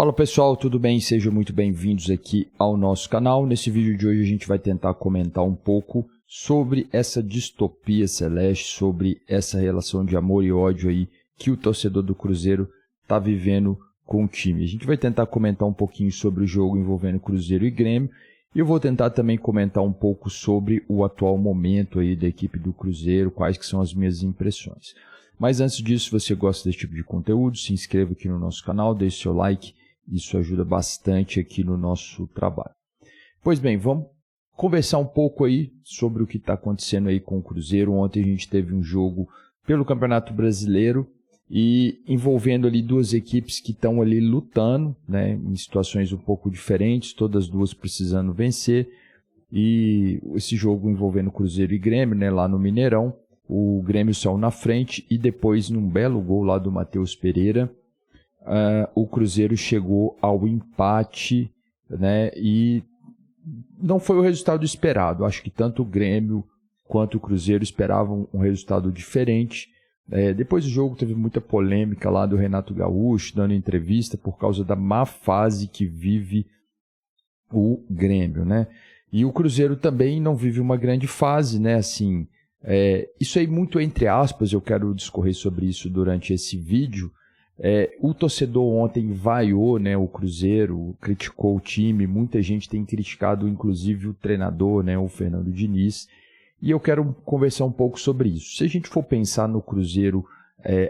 Fala pessoal, tudo bem? Sejam muito bem-vindos aqui ao nosso canal. Nesse vídeo de hoje a gente vai tentar comentar um pouco sobre essa distopia celeste, sobre essa relação de amor e ódio aí que o torcedor do Cruzeiro está vivendo com o time. A gente vai tentar comentar um pouquinho sobre o jogo envolvendo Cruzeiro e Grêmio e eu vou tentar também comentar um pouco sobre o atual momento aí da equipe do Cruzeiro, quais que são as minhas impressões. Mas antes disso, se você gosta desse tipo de conteúdo, se inscreva aqui no nosso canal, deixe seu like, isso ajuda bastante aqui no nosso trabalho. Pois bem, vamos conversar um pouco aí sobre o que está acontecendo aí com o Cruzeiro. Ontem a gente teve um jogo pelo Campeonato Brasileiro e envolvendo ali duas equipes que estão ali lutando, né, em situações um pouco diferentes, todas duas precisando vencer. E esse jogo envolvendo Cruzeiro e Grêmio, né, lá no Mineirão, o Grêmio saiu na frente e depois, num belo gol lá do Matheus Pereira, o Cruzeiro chegou ao empate, né, e não foi o resultado esperado. Acho que tanto o Grêmio quanto o Cruzeiro esperavam um resultado diferente. Depois do jogo teve muita polêmica lá do Renato Gaúcho, dando entrevista por causa da má fase que vive o Grêmio, né? E o Cruzeiro também não vive uma grande fase, né? Assim, isso aí muito entre aspas, eu quero discorrer sobre isso durante esse vídeo. O torcedor ontem vaiou, né, o Cruzeiro, criticou o time, muita gente tem criticado inclusive o treinador, né, o Fernando Diniz, e eu quero conversar um pouco sobre isso. Se a gente for pensar no Cruzeiro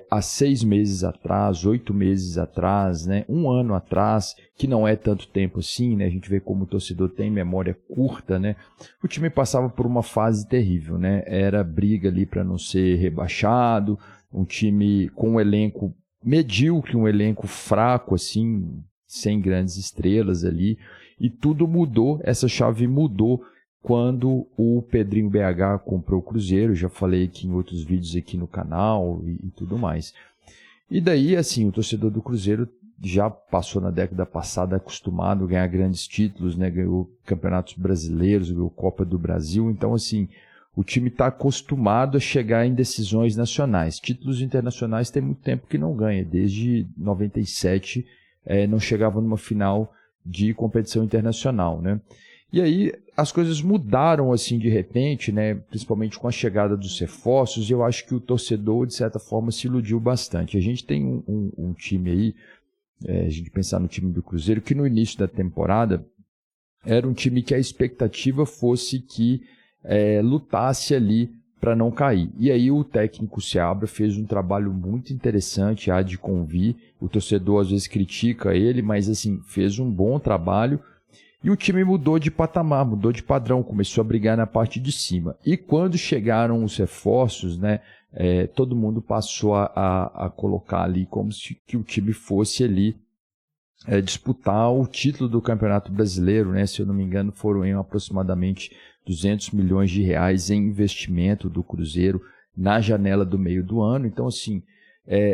há 6 meses atrás, 8 meses atrás, né, um ano atrás, que não é tanto tempo assim, né, a gente vê como o torcedor tem memória curta, né, o time passava por uma fase terrível, né, era briga ali para não ser rebaixado, um time com um elenco medíocre, um elenco fraco, assim, sem grandes estrelas ali, e tudo mudou, essa chave mudou quando o Pedrinho BH comprou o Cruzeiro, já falei aqui em outros vídeos aqui no canal e tudo mais. E daí, assim, o torcedor do Cruzeiro já passou na década passada acostumado a ganhar grandes títulos, né, ganhou campeonatos brasileiros, ganhou Copa do Brasil, então, assim, o time está acostumado a chegar em decisões nacionais. Títulos internacionais tem muito tempo que não ganha. Desde 97 não chegava numa final de competição internacional, né? E aí as coisas mudaram assim de repente, né? Principalmente com a chegada dos reforços. E eu acho que o torcedor, de certa forma, se iludiu bastante. A gente tem um time aí, a gente pensar no time do Cruzeiro, que no início da temporada era um time que a expectativa fosse que lutasse ali para não cair. E aí o técnico Seabra fez um trabalho muito interessante, há de convir. O torcedor às vezes critica ele, mas assim, fez um bom trabalho. E o time mudou de patamar, mudou de padrão, começou a brigar na parte de cima. E quando chegaram os reforços, né, todo mundo passou a colocar ali como se que o time fosse ali disputar o título do Campeonato Brasileiro, né? Se eu não me engano, foram aproximadamente 200 milhões de reais em investimento do Cruzeiro na janela do meio do ano. Então, assim,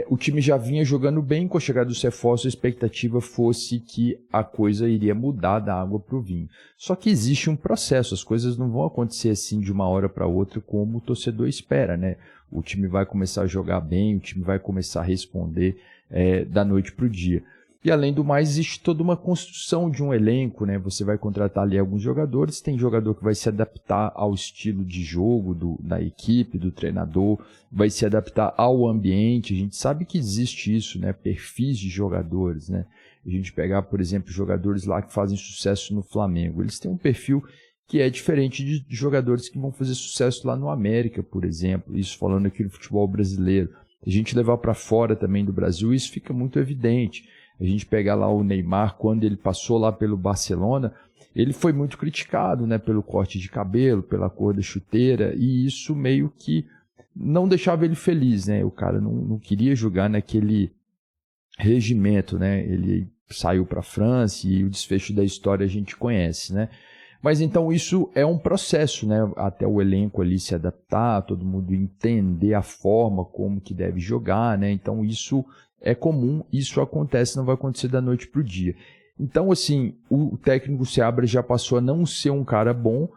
o time já vinha jogando bem, com a chegada dos reforços, a expectativa fosse que a coisa iria mudar da água para o vinho. Só que existe um processo, as coisas não vão acontecer assim de uma hora para outra como o torcedor espera, né? O time vai começar a jogar bem, o time vai começar a responder da noite para o dia. E além do mais, existe toda uma construção de um elenco, né? Você vai contratar ali alguns jogadores, tem jogador que vai se adaptar ao estilo de jogo da equipe, do treinador, vai se adaptar ao ambiente. A gente sabe que existe isso, né? Perfis de jogadores, né? A gente pegar, por exemplo, jogadores lá que fazem sucesso no Flamengo. Eles têm um perfil que é diferente de jogadores que vão fazer sucesso lá no América, por exemplo. Isso falando aqui no futebol brasileiro. A gente levar para fora também do Brasil, isso fica muito evidente. A gente pegar lá o Neymar, quando ele passou lá pelo Barcelona, ele foi muito criticado, né, pelo corte de cabelo, pela cor da chuteira, e isso meio que não deixava ele feliz, né? O cara não queria jogar naquele regimento, né? Ele saiu para a França e o desfecho da história a gente conhece, né? Mas então isso é um processo, né? Até o elenco ali se adaptar, todo mundo entender a forma como que deve jogar, né? Então isso é comum, isso acontece, não vai acontecer da noite para o dia. Então, assim, o técnico Seabra já passou a não ser um cara bom,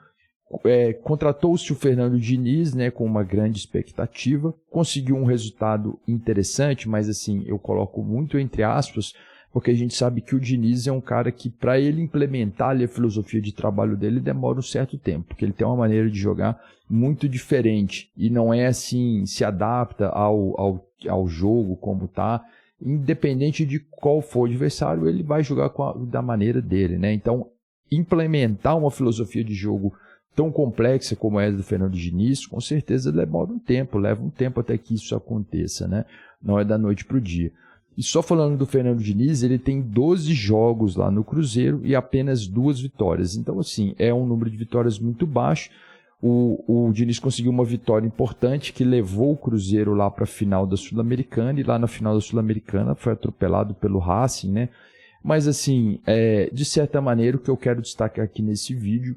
contratou-se o Fernando Diniz, né, com uma grande expectativa, conseguiu um resultado interessante, mas assim, eu coloco muito entre aspas, porque a gente sabe que o Diniz é um cara que, para ele implementar ali a filosofia de trabalho dele, demora um certo tempo, porque ele tem uma maneira de jogar muito diferente, e não é assim, se adapta ao jogo como tá, independente de qual for o adversário, ele vai jogar da maneira dele, né? Então, implementar uma filosofia de jogo tão complexa como é a do Fernando Diniz, com certeza leva um tempo até que isso aconteça, né? Não é da noite para o dia. E só falando do Fernando Diniz, ele tem 12 jogos lá no Cruzeiro e apenas 2 vitórias. Então, assim, é um número de vitórias muito baixo. O Diniz conseguiu uma vitória importante que levou o Cruzeiro lá para a final da Sul-Americana, e lá na final da Sul-Americana foi atropelado pelo Racing, né? Mas, assim, de certa maneira, o que eu quero destacar aqui nesse vídeo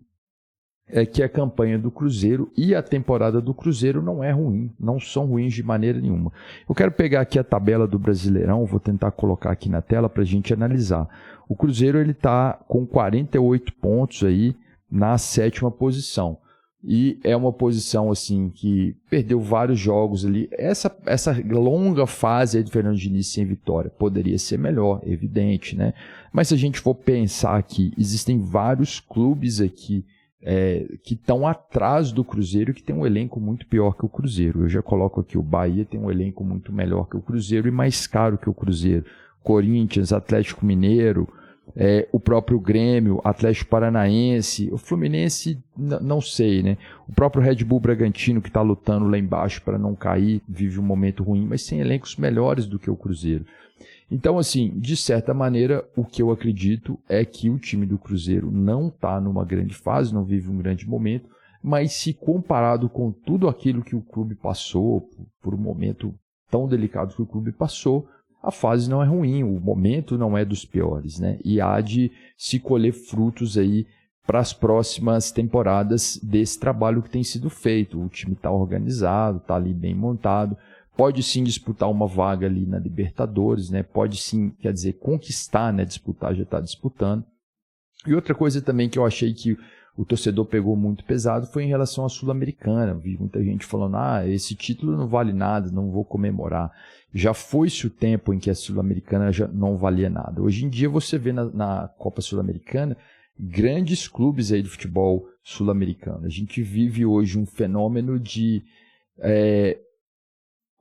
é que a campanha do Cruzeiro e a temporada do Cruzeiro não é ruim, não são ruins de maneira nenhuma. Eu quero pegar aqui a tabela do Brasileirão, vou tentar colocar aqui na tela para a gente analisar. O Cruzeiro está com 48 pontos aí na 7ª posição. E é uma posição assim que perdeu vários jogos ali. Essa longa fase aí do Fernando Diniz sem vitória poderia ser melhor, evidente, né? Mas se a gente for pensar aqui, existem vários clubes aqui que estão atrás do Cruzeiro e que tem um elenco muito pior que o Cruzeiro. Eu já coloco aqui o Bahia, tem um elenco muito melhor que o Cruzeiro e mais caro que o Cruzeiro. Corinthians, Atlético Mineiro, o próprio Grêmio, Atlético Paranaense, o Fluminense, não sei, né? O próprio Red Bull Bragantino, que está lutando lá embaixo para não cair, vive um momento ruim, mas tem elencos melhores do que o Cruzeiro. Então, assim, de certa maneira, o que eu acredito é que o time do Cruzeiro não está numa grande fase, não vive um grande momento, mas se comparado com tudo aquilo que o clube passou, por um momento tão delicado que o clube passou, a fase não é ruim, o momento não é dos piores, né? E há de se colher frutos aí para as próximas temporadas desse trabalho que tem sido feito. O time está organizado, está ali bem montado, pode sim disputar uma vaga ali na Libertadores, né? Pode sim, quer dizer, conquistar, né? Disputar, já está disputando. E outra coisa também que eu achei que o torcedor pegou muito pesado foi em relação à Sul-Americana. Vi muita gente falando, esse título não vale nada, não vou comemorar. Já foi-se o tempo em que a Sul-Americana já não valia nada. Hoje em dia você vê na Copa Sul-Americana grandes clubes aí do futebol sul-americano. A gente vive hoje um fenômeno de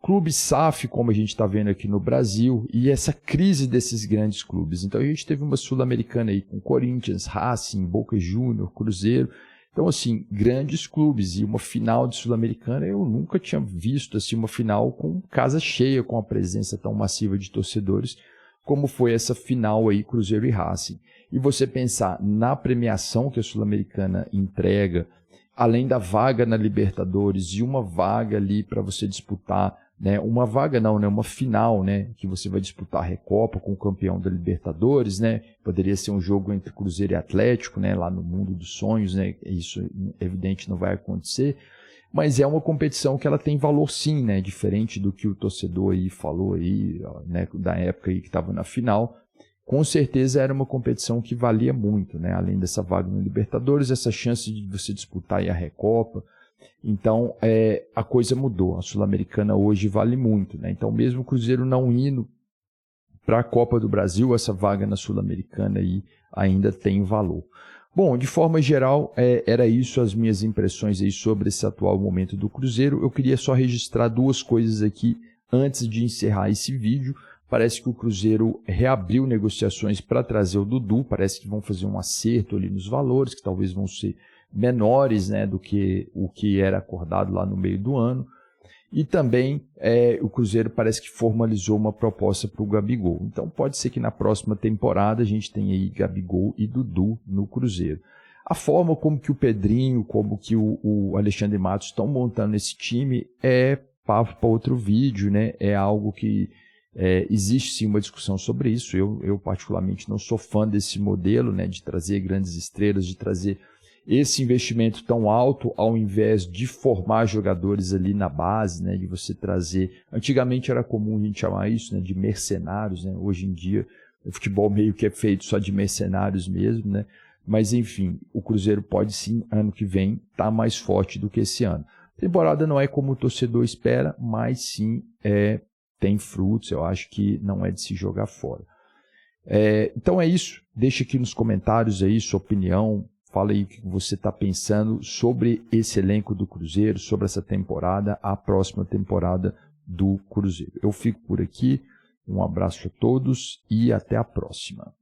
clube SAF, como a gente está vendo aqui no Brasil, e essa crise desses grandes clubes. Então a gente teve uma Sul-Americana aí com Corinthians, Racing, Boca Juniors, Cruzeiro. Então, assim, grandes clubes, e uma final de Sul-Americana eu nunca tinha visto assim, uma final com casa cheia, com a presença tão massiva de torcedores, como foi essa final aí, Cruzeiro e Racing. E você pensar na premiação que a Sul-Americana entrega, além da vaga na Libertadores e uma vaga ali para você disputar, né, uma vaga não, né, uma final, né, que você vai disputar a Recopa com o campeão da Libertadores, né, poderia ser um jogo entre Cruzeiro e Atlético, né, lá no mundo dos sonhos, né, isso evidente não vai acontecer, mas é uma competição que ela tem valor sim, né, diferente do que o torcedor aí falou aí, né, da época aí que estava na final. Com certeza era uma competição que valia muito, né? Além dessa vaga no Libertadores, essa chance de você disputar aí a Recopa. Então, a coisa mudou. A Sul-Americana hoje vale muito, né? Então, mesmo o Cruzeiro não indo para a Copa do Brasil, essa vaga na Sul-Americana aí ainda tem valor. Bom, de forma geral, era isso as minhas impressões aí sobre esse atual momento do Cruzeiro. Eu queria só registrar 2 coisas aqui antes de encerrar esse vídeo. Parece que o Cruzeiro reabriu negociações para trazer o Dudu, parece que vão fazer um acerto ali nos valores, que talvez vão ser menores, né, do que o que era acordado lá no meio do ano. E também o Cruzeiro parece que formalizou uma proposta para o Gabigol. Então pode ser que na próxima temporada a gente tenha aí Gabigol e Dudu no Cruzeiro. A forma como que o Pedrinho, como que o Alexandre Matos estão montando esse time é papo para outro vídeo, né? É algo que existe sim uma discussão sobre isso. Eu particularmente não sou fã desse modelo, né, de trazer grandes estrelas, de trazer esse investimento tão alto ao invés de formar jogadores ali na base, né, de você trazer... Antigamente era comum a gente chamar isso, né, de mercenários, né? Hoje em dia o futebol meio que é feito só de mercenários mesmo, né? Mas enfim, o Cruzeiro pode sim, ano que vem, estar mais forte do que esse ano. A temporada não é como o torcedor espera, mas sim tem frutos, eu acho que não é de se jogar fora. Então é isso. Deixa aqui nos comentários aí sua opinião. Fala aí o que você está pensando sobre esse elenco do Cruzeiro, sobre essa temporada, a próxima temporada do Cruzeiro. Eu fico por aqui. Um abraço a todos e até a próxima.